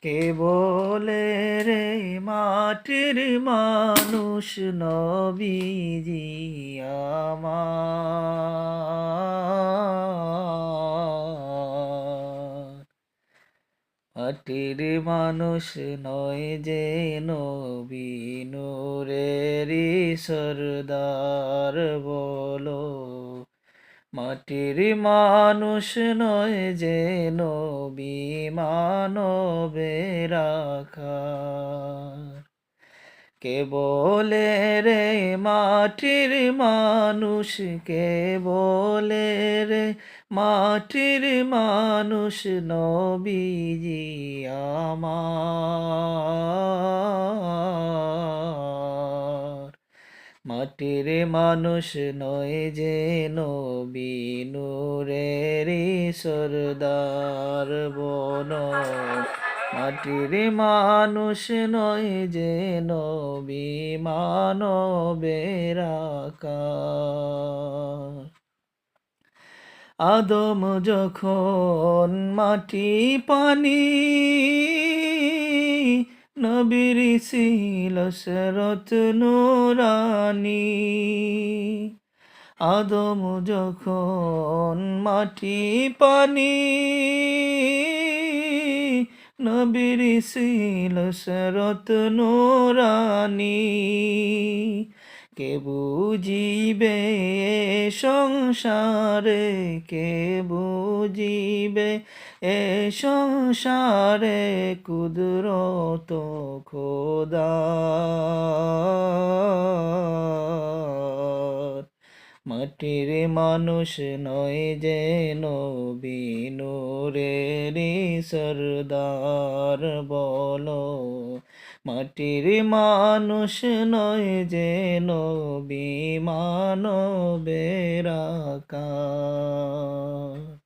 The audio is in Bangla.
কে বলে রে মাটির মানুষ নবীজি আমার। মাটির মানুষ নয় যে নবী নূরেরই সরদার বলো। মাটির মানুষ নয় যে নবী মানবের আখার। কে বলে রে মাটির মানুষ, কে বলে রে মাটির মানুষ নবীজি আমার। মাটির মানুষ নয় যে নবী নূরেরই সরদার বলো। মাটির মানুষ নয় যে নবী মানবের আকার। আদম যখন মাটি পানি, নবীর ছিল শরত নুরানি। আদম যখন মাটি পানি, নবীর ছিল শরত নুরানি। কে বুঝিবে সংসারে, কে বুঝিবে এ সংসারে কুদরত খোদার। মাটির মানুষ নয় যে নবী নূরেরই সরদার বলো। মাটির মানুষ নয় যে নবী মানবের আকার।